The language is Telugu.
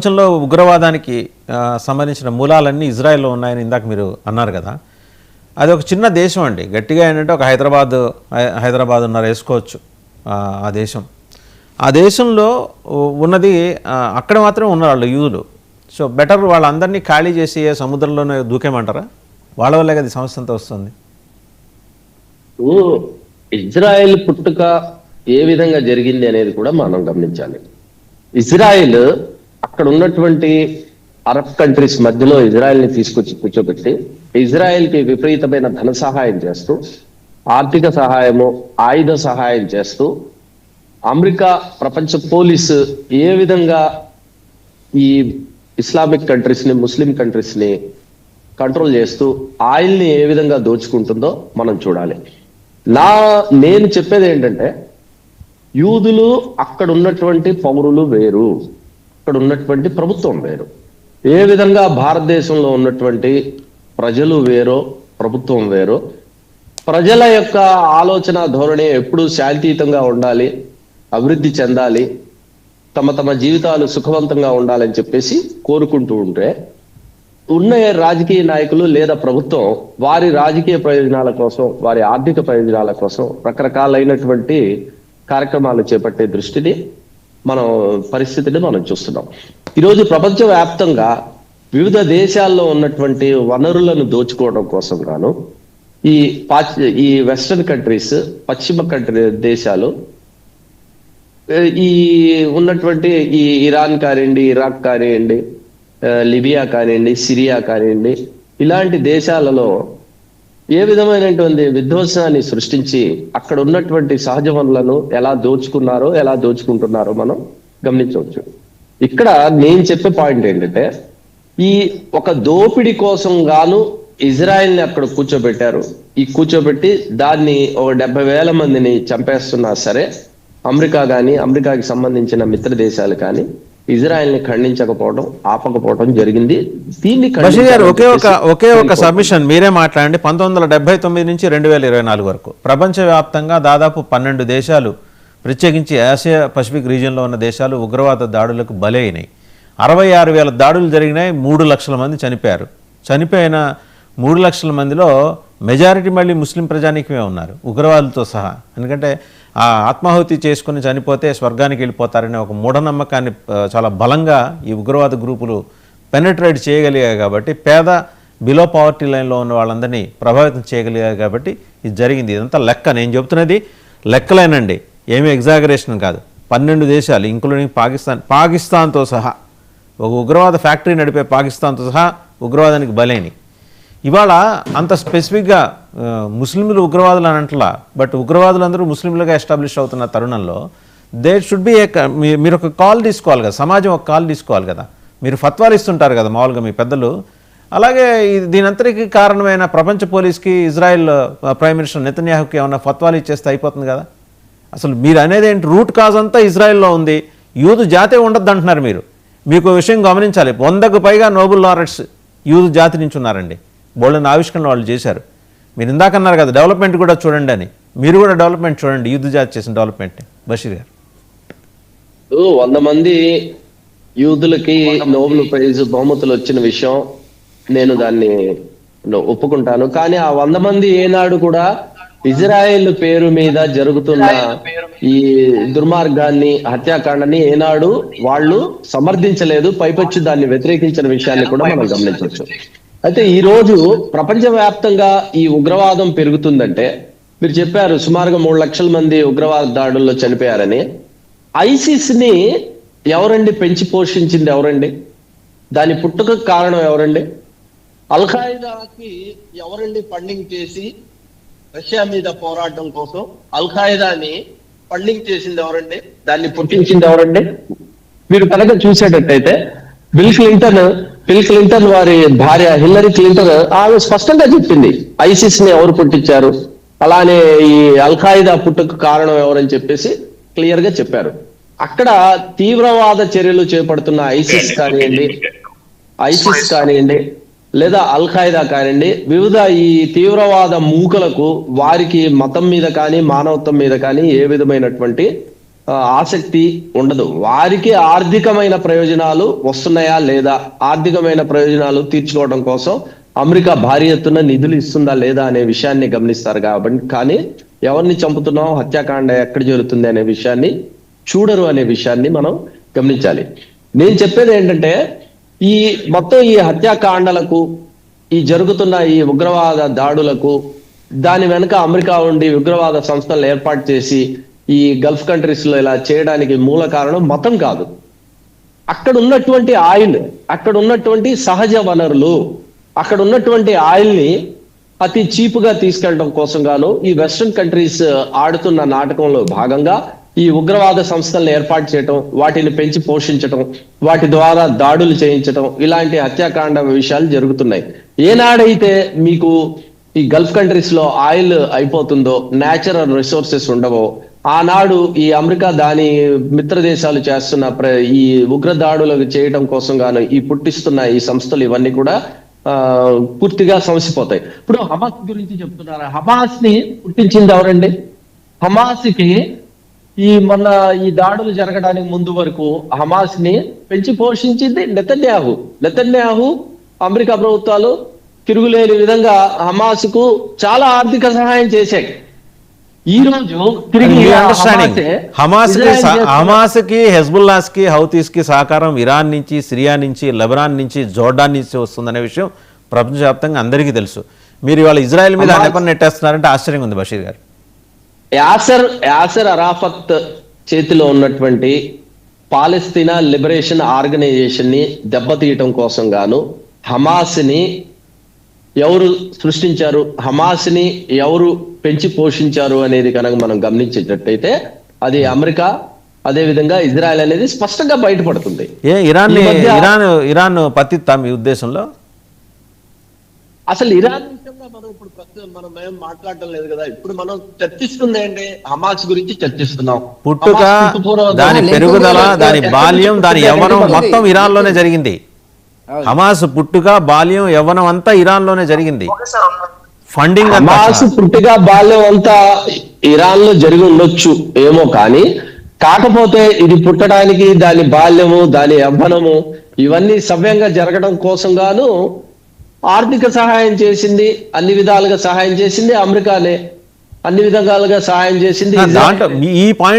ప్రపంచంలో ఉగ్రవాదానికి సంబంధించిన మూలాలన్నీ ఇజ్రాయెల్లో ఉన్నాయని ఇందాక మీరు అన్నారు కదా. అది ఒక చిన్న దేశం అండి. గట్టిగా ఏంటంటే ఒక హైదరాబాద్ ఉన్నారు వేసుకోవచ్చు. ఆ దేశంలో ఉన్నది అక్కడ మాత్రమే ఉన్నారు వాళ్ళు యూదులు. సో బెటర్ వాళ్ళందరినీ ఖాళీ చేసి సముద్రంలోనే దూకేమంటారా? వాళ్ళ వల్లే కదా సమస్య అంతా వస్తుంది. ఇజ్రాయెల్ పుట్టుక ఏ విధంగా జరిగింది అనేది కూడా మనం గమనించాలి. ఇజ్రాయెల్ అక్కడ ఉన్నటువంటి అరబ్ కంట్రీస్ మధ్యలో ఇజ్రాయెల్ ని తీసుకొచ్చి కూర్చోబెట్టి ఇజ్రాయెల్ కి విపరీతమైన ధన సహాయం చేస్తూ, ఆర్థిక సహాయము, ఆయుధ సహాయం చేస్తూ, అమెరికా ప్రపంచ పోలీసు ఏ విధంగా ఈ ఇస్లామిక్ కంట్రీస్ ని, ముస్లిం కంట్రీస్ ని కంట్రోల్ చేస్తూ ఆయిల్ ని ఏ విధంగా దోచుకుంటుందో మనం చూడాలి. నేను చెప్పేది ఏంటంటే, యూదులు అక్కడ ఉన్నటువంటి పౌరులు వేరు, అక్కడ ఉన్నటువంటి ప్రభుత్వం వేరు. ఏ విధంగా భారతదేశంలో ఉన్నటువంటి ప్రజలు వేరో ప్రభుత్వం వేరో, ప్రజల యొక్క ఆలోచన ధోరణి ఎప్పుడూ శాంతియుతంగా ఉండాలి, అభివృద్ధి చెందాలి, తమ తమ జీవితాలు సుఖవంతంగా ఉండాలని చెప్పేసి కోరుకుంటూ ఉంటే, ఉన్న రాజకీయ నాయకులు లేదా ప్రభుత్వం వారి రాజకీయ ప్రయోజనాల కోసం, వారి ఆర్థిక ప్రయోజనాల కోసం రకరకాలైనటువంటి కార్యక్రమాలు చేపట్టే పరిస్థితిని మనం చూస్తున్నాం. ఈరోజు ప్రపంచవ్యాప్తంగా వివిధ దేశాల్లో ఉన్నటువంటి వనరులను దోచుకోవడం కోసం గాను ఈ వెస్టర్న్ కంట్రీస్, పశ్చిమ దేశాలు, ఈ ఉన్నటువంటి ఈ ఇరాన్ కానివ్వండి, ఇరాక్ కానివ్వండి, లిబియా కానివ్వండి, సిరియా కానివ్వండి, ఇలాంటి దేశాలలో ఏ విధమైనటువంటి విధ్వంసాన్ని సృష్టించి అక్కడ ఉన్నటువంటి సహజ వనరులను ఎలా దోచుకున్నారో, ఎలా దోచుకుంటున్నారో మనం గమనించవచ్చు. ఇక్కడ నేను చెప్పే పాయింట్ ఏంటంటే, ఈ ఒక దోపిడీ కోసం గాను ఇజ్రాయెల్ ని అక్కడ కూర్చోబెట్టారు. ఈ కూర్చోబెట్టి దాన్ని ఒక 70,000 మందిని చంపేస్తున్నా సరే, అమెరికాకి సంబంధించిన మిత్ర దేశాలు కానీ ఇజ్రాయెల్ ని ఖండించకపోవడం, ఆపకపోవడం జరిగింది. దీన్ని ఒకే ఒక సబ్మిషన్ మీరే మాట్లాడండి. 1979 నుంచి 2024 వరకు ప్రపంచవ్యాప్తంగా దాదాపు 12 దేశాలు, ప్రత్యేకించి ఆసియా పసిఫిక్ రీజియన్లో ఉన్న దేశాలు ఉగ్రవాద దాడులకు బలైనాయి. 66,000 దాడులు జరిగినాయి. 3 లక్షల మంది చనిపోయారు. చనిపోయిన 3 లక్షల మందిలో మెజారిటీ మళ్ళీ ముస్లిం ప్రజానీకమే ఉన్నారు, ఉగ్రవాదులతో సహా. ఎందుకంటే ఆ ఆత్మాహుతి చేసుకుని చనిపోతే స్వర్గానికి వెళ్ళిపోతారనే ఒక మూఢనమ్మకాన్ని చాలా బలంగా ఈ ఉగ్రవాద గ్రూపులు పెనట్రేట్ చేయగలిగాయి. కాబట్టి పేద బిలో పవర్టీ లైన్లో ఉన్న వాళ్ళందరినీ ప్రభావితం చేయగలిగాయి. కాబట్టి ఇది జరిగింది. ఇదంతా లెక్క. నేను చెబుతున్నది లెక్కలేనండి, ఏమీ ఎగ్జాగరేషన్ కాదు. 12 దేశాలు ఇంక్లూడింగ్ పాకిస్తాన్తో సహా, ఒక ఉగ్రవాద ఫ్యాక్టరీ నడిపే పాకిస్తాన్తో సహా ఉగ్రవాదానికి బలైనవి. ఇవాళ అంత స్పెసిఫిక్గా ముస్లింలు ఉగ్రవాదులు అని అంటలా, బట్ ఉగ్రవాదులందరూ ముస్లింలుగా ఎస్టాబ్లిష్ అవుతున్న తరుణంలో దేర్ షుడ్ బి మీరు ఒక కాల్ తీసుకోవాలి కదా, సమాజం ఒక కాల్ తీసుకోవాలి కదా. మీరు ఫత్వాలు ఇస్తుంటారు కదా మామూలుగా మీ పెద్దలు. అలాగే దీనంతటికీ కారణమైన ప్రపంచ పోలీస్కి, ఇజ్రాయెల్ ప్రైమ్ మినిస్టర్ నెతన్యాహుకి ఏమన్నా ఫత్వాలు ఇచ్చేస్తే అయిపోతుంది కదా. అసలు మీరు అనేది ఏంటి? రూట్ కాజ్ అంతా ఇజ్రాయెల్లో ఉంది. యూదు జాతే ఉండద్దు అంటున్నారు మీరు. మీకు విషయం గమనించాలి, 100కు పైగా నోబెల్ లారెట్స్ యూదు జాతి నుంచి ఉన్నారండి. బోల్డెన్ ఆవిష్కరణ వాళ్ళు చేశారు. మీరు ఇందాక అన్నారు కదా డెవలప్మెంట్ కూడా చూడండి అని. మీరు కూడా డెవలప్మెంట్ చూడండి, యుద్ధ జాతి చేసిన డెవలప్మెంట్. బషీర్ గారు, 100 మంది యూదులకి నోబెల్ ప్రైజ్ బహుమతులు వచ్చిన విషయం నేను దాన్ని ఒప్పుకుంటాను. కానీ ఆ 100 మంది ఏనాడు కూడా ఇజ్రాయెల్ పేరు మీద జరుగుతున్న ఈ దుర్మార్గాన్ని, హత్యాకాండాన్ని ఏనాడు వాళ్ళు సమర్థించలేదు, పైపొచ్చి దాన్ని వ్యతిరేకించిన విషయాన్ని కూడా మనం గమనించవచ్చు. అయితే ఈ రోజు ప్రపంచవ్యాప్తంగా ఈ ఉగ్రవాదం పెరుగుతుందంటే, మీరు చెప్పారు సుమారుగా 3 లక్షల మంది ఉగ్రవాద దాడుల్లో చనిపోయారని. ఐసిస్ ని ఎవరండి పెంచి పోషించింది? ఎవరండి దాని పుట్టుకకు కారణం? ఎవరండి? అల్ఖాయిదాకి ఎవరండి ఫండింగ్ చేసి రష్యా మీద పోరాటం కోసం అల్ఖాయిదాని ఫండింగ్ చేసింది ఎవరండి? దాన్ని పుట్టించింది ఎవరండి? మీరు కనుక చూసేటట్టయితే బిల్ క్లింటన్ వారి భార్య హిల్లరీ క్లింటన్ ఆమె స్పష్టంగా చెప్పింది ఐసిస్ ని ఎవరు పుట్టించారు, అలానే ఈ అల్ఖాయిదా పుట్టుకు కారణం ఎవరని చెప్పేసి క్లియర్ గా చెప్పారు. అక్కడ తీవ్రవాద చర్యలు చేపడుతున్న ఐసిస్ కానివ్వండి లేదా అల్ఖాయిదా కానివ్వండి, వివిధ ఈ తీవ్రవాద మూకలకు వారికి మతం మీద కానీ మానవత్వం మీద కానీ ఏ విధమైనటువంటి ఆసక్తి ఉండదు. వారికి ఆర్థికమైన ప్రయోజనాలు వస్తున్నాయా లేదా, ఆర్థికమైన ప్రయోజనాలు తీర్చుకోవడం కోసం అమెరికా భారీ ఎత్తున నిధులు ఇస్తుందా లేదా అనే విషయాన్ని గమనిస్తారు కాబట్టి, కానీ ఎవరిని చంపుతున్నాం, హత్యాకాండ ఎక్కడ జరుగుతుంది అనే విషయాన్ని చూడరు అనే విషయాన్ని మనం గమనించాలి. నేను చెప్పేది ఏంటంటే, ఈ మొత్తం ఈ హత్యాకాండలకు, ఈ జరుగుతున్న ఈ ఉగ్రవాద దాడులకు, దాని వెనుక అమెరికా ఉండి ఉగ్రవాద సంస్థలను ఏర్పాటు చేసి ఈ గల్ఫ్ కంట్రీస్ లో ఇలా చేయడానికి మూల కారణం మతం కాదు. అక్కడ ఉన్నటువంటి ఆయిల్, అక్కడ ఉన్నటువంటి సహజ వనరులు, అక్కడ ఉన్నటువంటి ఆయిల్ ని అతి చీపుగా తీసుకెళ్ళడం కోసం గాను ఈ వెస్ట్రన్ కంట్రీస్ ఆడుతున్న నాటకంలో భాగంగా ఈ ఉగ్రవాద సంస్థలను ఏర్పాటు చేయటం, వాటిని పెంచి పోషించటం, వాటి ద్వారా దాడులు చేయించటం, ఇలాంటి హత్యాకాండ విషయాలు జరుగుతున్నాయి. ఏనాడైతే మీకు ఈ గల్ఫ్ కంట్రీస్ లో ఆయిల్ అయిపోతుందో, న్యాచురల్ రిసోర్సెస్ ఉండవో, ఆనాడు ఈ అమెరికా దాని మిత్ర దేశాలు చేస్తున్న ఈ ఉగ్ర దాడులకు చేయడం కోసం గాను ఈ పుట్టిస్తున్న ఈ సంస్థలు ఇవన్నీ కూడా పూర్తిగా సమసిపోతాయి. ఇప్పుడు హమాస్ గురించి చెప్తున్నారు. హమాస్ ని పుట్టించింది ఎవరండి? హమాస్ కి మొన్న ఈ దాడులు జరగడానికి ముందు వరకు హమాస్ ని పెంచి పోషించింది నెతన్యాహు. నెతన్యాహు, అమెరికా ప్రభుత్వాలు తిరుగులేని విధంగా హమాస్ కు చాలా ఆర్థిక సహాయం చేశాయి. ఈ రోజు తిరిగి హమాస్ కి, హెజ్బుల్లాస్ కి, హౌతీస్ కి సహకారం ఇరాన్ నుంచి, సిరియా నుంచి, లెబనాన్ నుంచి, జోర్డాన్ నుంచి వస్తుందనే విషయం ప్రపంచవ్యాప్తంగా అందరికీ తెలుసు. మీరు ఇవాళ ఇజ్రాయెల్ మీద నెపం నెట్టేస్తున్నారంటే ఆశ్చర్యంగా ఉంది బషీర్ గారు. యాసర్ అరాఫత్ చేతిలో ఉన్నటువంటి పాలస్తీనా లిబరేషన్ ఆర్గనైజేషన్ ని దెబ్బతీయటం కోసం గాను హమాస్ ని ఎవరు సృష్టించారు, హమాస్ ని ఎవరు పెంచి పోషించారు అనేది కనుక మనం గమనించేటట్టయితే అది అమెరికా, అదే విధంగా ఇజ్రాయెల్ అనేది స్పష్టంగా బయటపడుతుంది. ఇరాన్ పతిత్తా మీ ఉద్దేశంలో? అసలు ఇరాన్ విషయంలో మనం ఇప్పుడు మనం ఏం మాట్లాడటం లేదు కదా. ఇప్పుడు మనం చర్చిస్తుంది ఏంటి? హమాస్ గురించి చర్చిస్తున్నాం. పుట్టుక, దాని పెరుగుదల, దాని బాల్యం, దాని యవ్వనం మొత్తం ఇరాన్ లోనే జరిగింది. హమాస్ పుట్టుక, బాల్యం, యవ్వనం అంతా ఇరాన్ లోనే జరిగింది. ఫండింగ్, హమాస్ పుట్టుక, బాల్యం అంతా ఇరాన్ లో జరిగి ఉండొచ్చు ఏమో, కానీ కాకపోతే ఇది పుట్టడానికి దాని బాల్యము, దాని యవ్వనము ఇవన్నీ సవ్యంగా జరగడం కోసం గాను ఆర్థిక సహాయం చేసింది, అన్ని విధాలుగా సహాయం చేసింది అమెరికానే, అన్ని విధాలుగా సహాయం చేసింది. ఈ పాయింట్